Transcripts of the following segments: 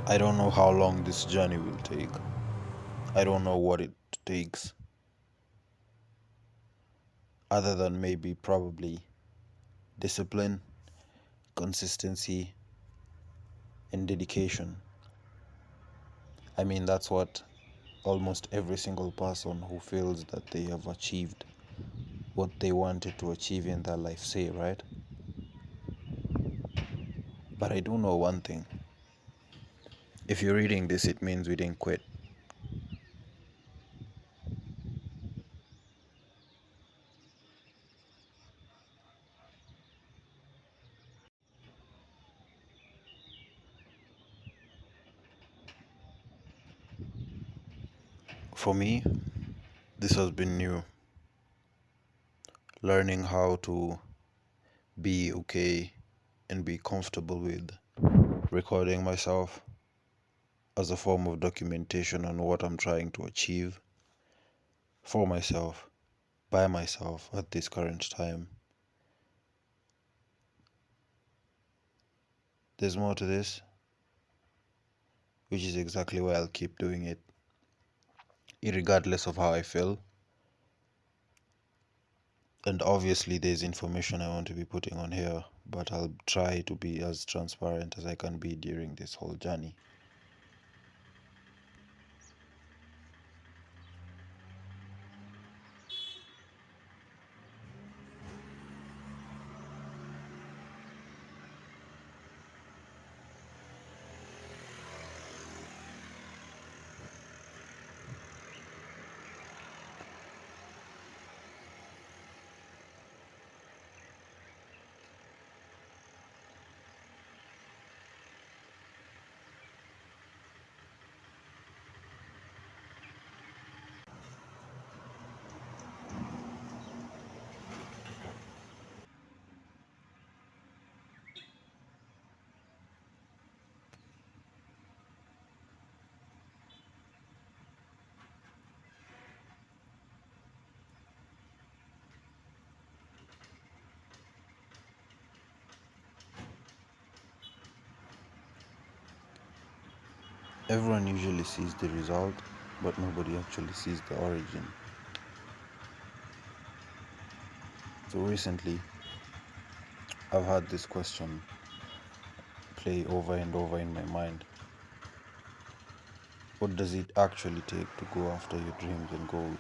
I don't know how long this journey will take. I don't know what it takes, other than maybe probably discipline, consistency, and dedication. I mean, that's what almost every single person who feels that they have achieved what they wanted to achieve in their life say, right? But I do know one thing. If you're reading this, it means we didn't quit. For me, this has been new. Learning how to be okay and be comfortable with recording myself as a form of documentation on what I'm trying to achieve for myself, by myself at this current time. There's more to this, which is exactly why I'll keep doing it, regardless of how I feel. And obviously, there's information I want to be putting on here, but I'll try to be as transparent as I can be during this whole journey. Everyone usually sees the result, but nobody actually sees the origin. So recently, I've had this question play over and over in my mind. What does it actually take to go after your dreams and goals?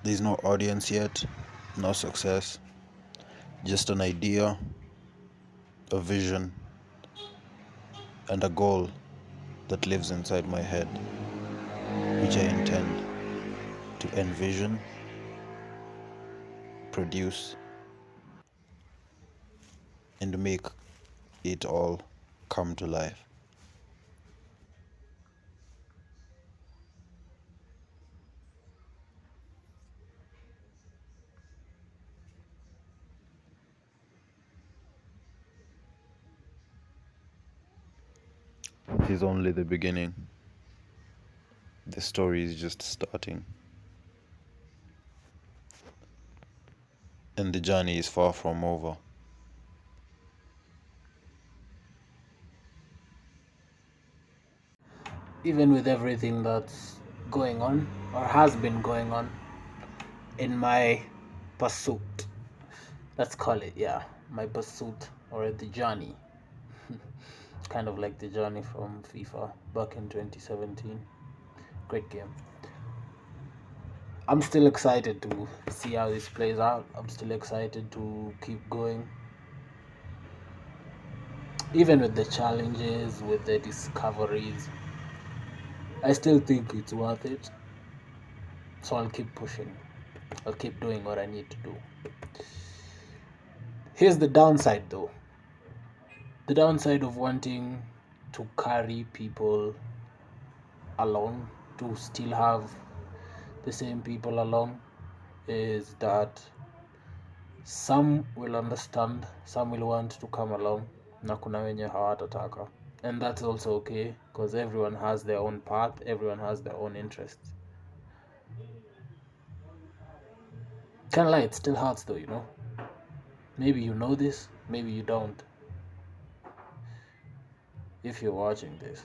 There's no audience yet, no success, just an idea, a vision, and a goal that lives inside my head, which I intend to envision, produce, and make it all come to life. It is only the beginning. The story is just starting. And the journey is far from over. Even with everything that's going on or has been going on in my pursuit, let's call it, yeah, my pursuit or the journey. Kind of like the journey from FIFA back in 2017. Great game. I'm still excited to see how this plays out. I'm still excited to keep going. Even with the challenges, with the discoveries, I still think it's worth it. So I'll keep pushing. I'll keep doing what I need to do. Here's the downside though. The downside of wanting to carry people along, to still have the same people along, is that some will understand, some will want to come along, na kuna wenye hawatataka. And that's also okay, because everyone has their own path, everyone has their own interests. Can't lie, it still hurts though, you know. Maybe you know this, maybe you don't. If you're watching this,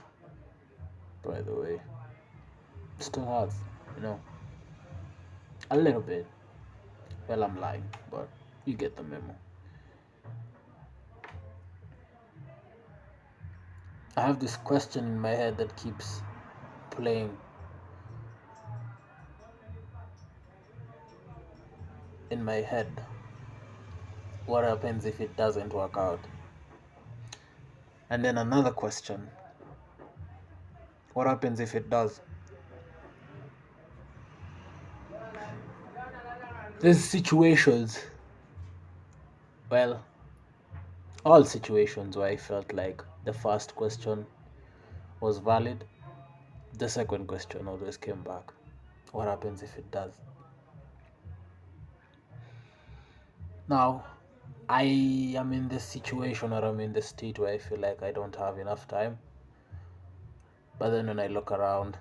by the way, it still hurts, you know. A little bit. Well, I'm lying, but you get the memo. I have this question in my head that keeps playing in my head. What happens if it doesn't work out? And then another question. What happens if it does? There's situations, well, all situations where I felt like the first question was valid. The second question always came back. What happens if it does? Now, I am in this situation, or I'm in this state where I feel like I don't have enough time. But then when I look around,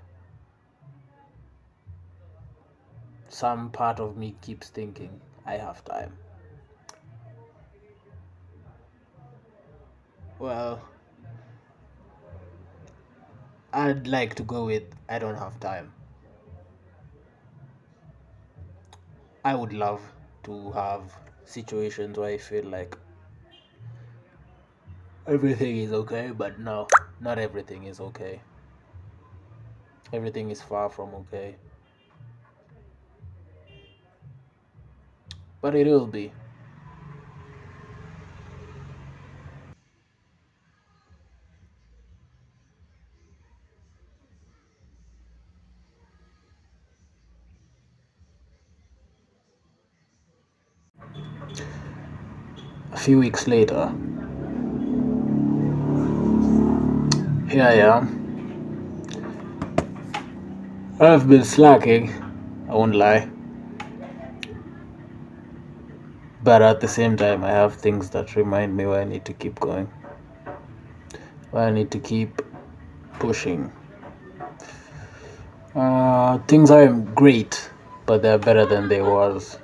some part of me keeps thinking I have time. Well, I'd like to go with I don't have time. I would love to have situations where I feel like everything is okay, but no, not everything is okay. Everything is far from okay. But it will be. A few weeks later, here I am. I've been slacking, I won't lie. But at the same time, I have things that remind me why I need to keep going. Why I need to keep pushing. Things aren't great, but they're better than they was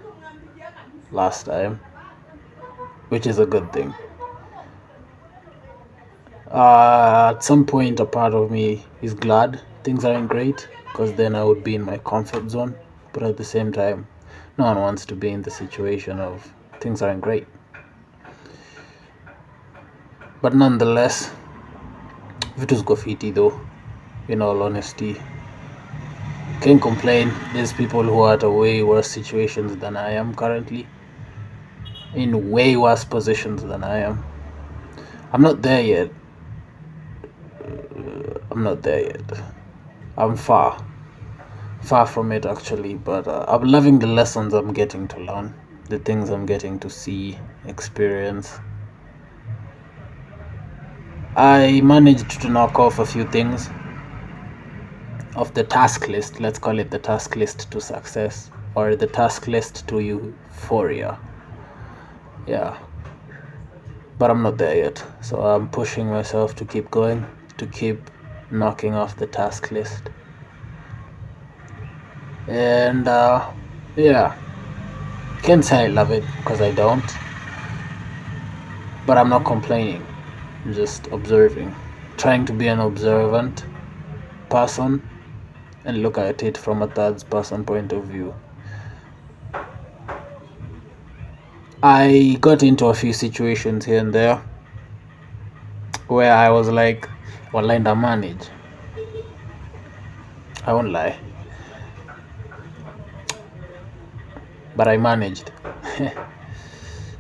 last time, which is a good thing. At some point, a part of me is glad things aren't great, because then I would be in my comfort zone. But at the same time, no one wants to be in the situation of things aren't great. But nonetheless, vitu ziko fiti though, in all honesty. Can't complain. There's people who are at a way worse situations than I am currently, in way worse positions than I am. I'm not there yet. I'm I'm not there yet. I'm far from it actually, but I'm loving the lessons I'm getting to learn, the things I'm getting to see, experience. I managed to knock off a few things of the task list. Let's call it the task list to success, or the task list to euphoria. Yeah, but I'm not there yet, so I'm pushing myself to keep going, to keep knocking off the task list. And yeah, can't say I love it because I don't, but I'm not complaining. I'm just observing, trying to be an observant person and look at it from a third person point of view. I got into a few situations here and there where I was like, well, I manage. I won't lie, but I managed.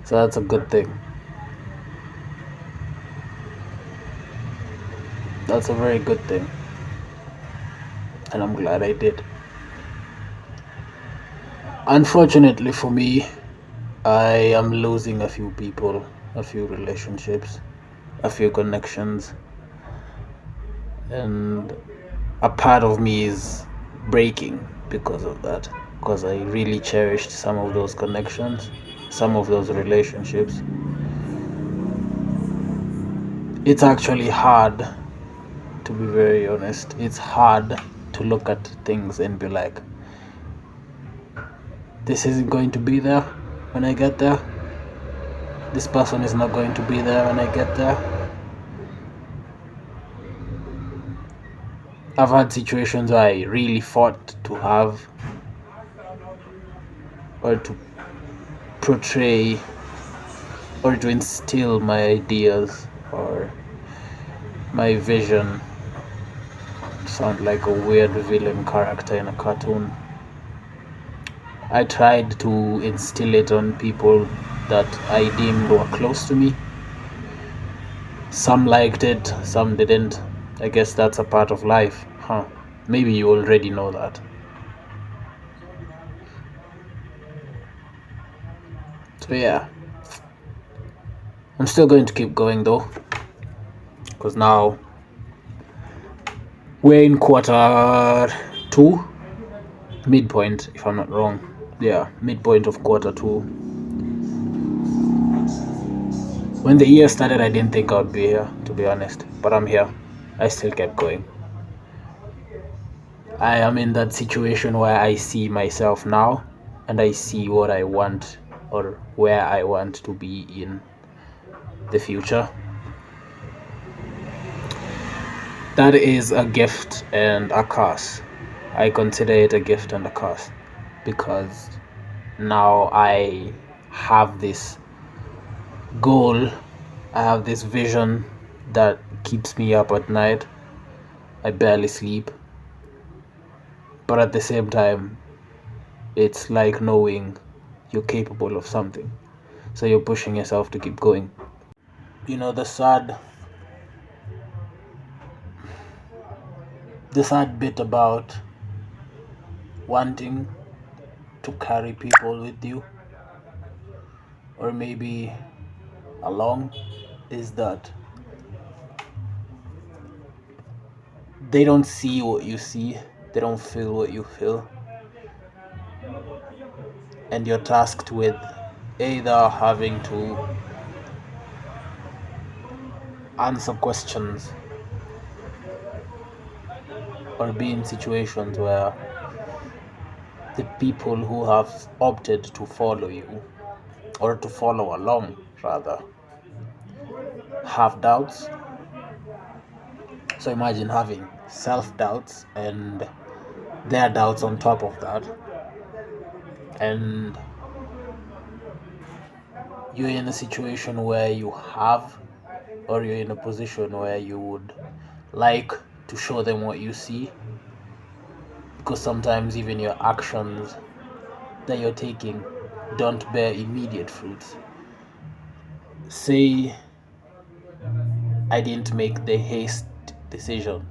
So that's a good thing. That's a very good thing, and I'm glad I did. Unfortunately for me, I am losing a few people, a few relationships, a few connections, and a part of me is breaking because of that, because I really cherished some of those connections, some of those relationships. It's actually hard, to be very honest. It's hard to look at things and be like, this isn't going to be there when I get there. This person is not going to be there when I get there. I've had situations where I really fought to have or to portray or to instill my ideas or my vision. Sound like a weird villain character in a cartoon. I tried to instill it on people that I deemed were close to me. Some liked it, some didn't. I guess that's a part of life, huh? Maybe you already know that. So yeah, I'm still going to keep going though, because now we're in Q2, midpoint if I'm not wrong. Yeah, midpoint of Q2. When the year started, I didn't think I would be here, to be honest, but I'm here. I still kept going. I am in that situation where I see myself now and I see what I want or where I want to be in the future. That is a gift and a curse. I consider it a gift and a curse because now I have this goal, I have this vision that keeps me up at night. I barely sleep, but at the same time, it's like knowing you're capable of something, so you're pushing yourself to keep going. You know, the sad bit about wanting to carry people with you or maybe along is that they don't see what you see, they don't feel what you feel, and you're tasked with either having to answer questions or be in situations where the people who have opted to follow you or to follow along rather have doubts. So imagine having self-doubts and their doubts on top of that, and you're in a situation where you have or you're in a position where you would like to show them what you see, because sometimes even your actions that you're taking don't bear immediate fruits. Say I didn't make the haste decision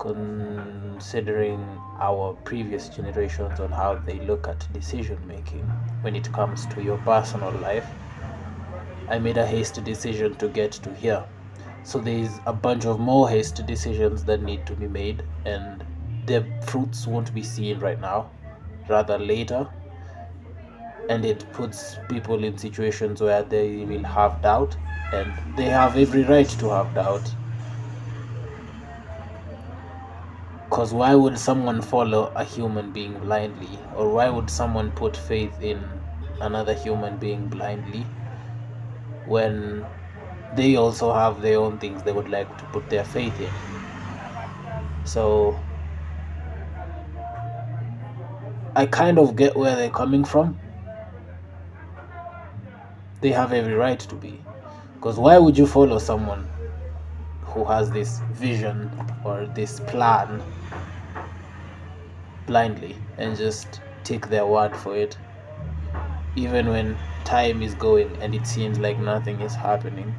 considering our previous generations on how they look at decision making when it comes to your personal life. I made a hasty decision to get to here. So there's a bunch of more hasty decisions that need to be made, and the fruits won't be seen right now, rather later. And it puts people in situations where they will have doubt, and they have every right to have doubt. Because why would someone follow a human being blindly? Or why would someone put faith in another human being blindly when they also have their own things they would like to put their faith in? So I kind of get where they're coming from. They have every right to be. Because why would you follow someone who has this vision or this plan blindly and just take their word for it, even when time is going and it seems like nothing is happening?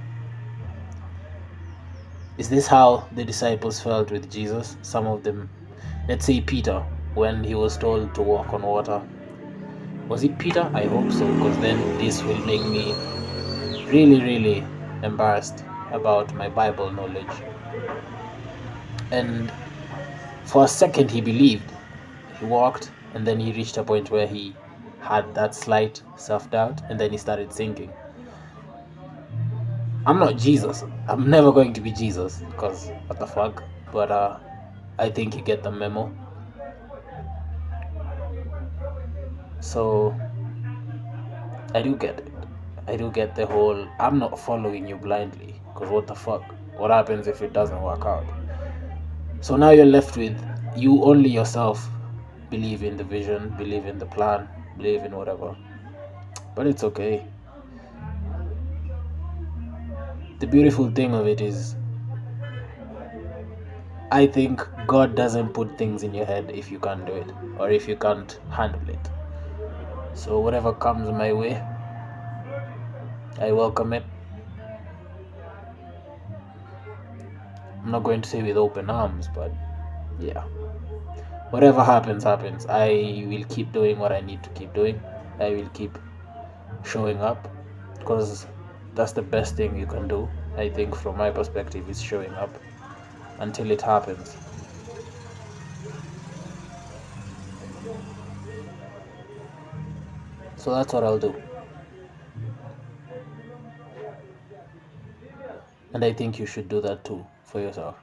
Is this how the disciples felt with Jesus? Some of them, let's say Peter, when he was told to walk on water. Was it Peter? I hope so, because then this will make me really, really embarrassed about my Bible knowledge. And for a second he believed. He walked, and then he reached a point where he had that slight self-doubt, and then he started thinking, I'm not Jesus. I'm never going to be Jesus, because what the fuck? But I think you get the memo. So I do get it. I do get the whole I'm not following you blindly, because what the fuck? What happens if it doesn't work out? So now you're left with you only yourself believe in the vision, believe in the plan, believe in whatever. But it's okay. The beautiful thing of it is, I think God doesn't put things in your head if you can't do it or if you can't handle it. So whatever comes my way, I welcome it. I'm not going to say with open arms, but yeah. Whatever happens, happens. I will keep doing what I need to keep doing. I will keep showing up, because that's the best thing you can do. I think from my perspective is showing up until it happens. So that's what I'll do. And I think you should do that too for yourself.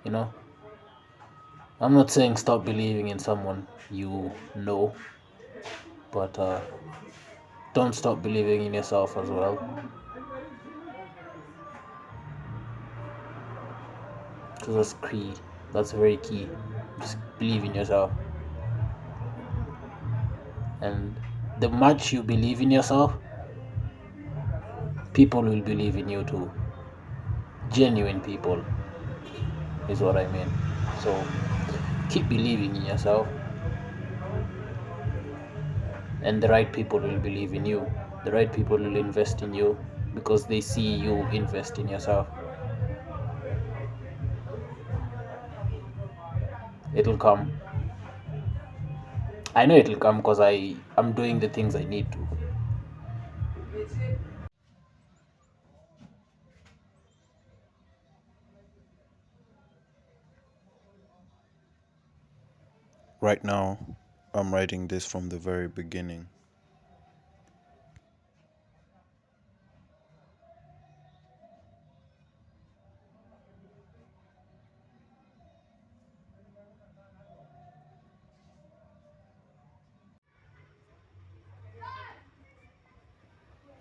You know? I'm not saying stop believing in someone you know, but don't stop believing in yourself as well. Because that's key. That's very key. Just believe in yourself. And the much you believe in yourself, people will believe in you too. Genuine people is what I mean. So keep believing in yourself, and the right people will believe in you. The right people will invest in you because they see you invest in yourself. It'll come. I know it'll come because I'm doing the things I need to. Right now, I'm writing this from the very beginning.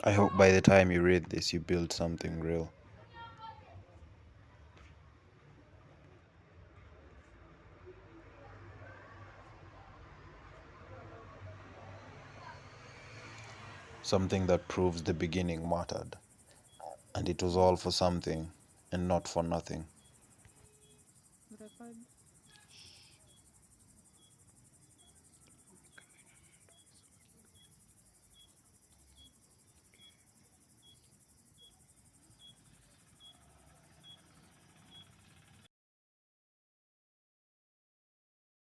I hope by the time you read this, you build something real. Something that proves the beginning mattered. And it was all for something and not for nothing.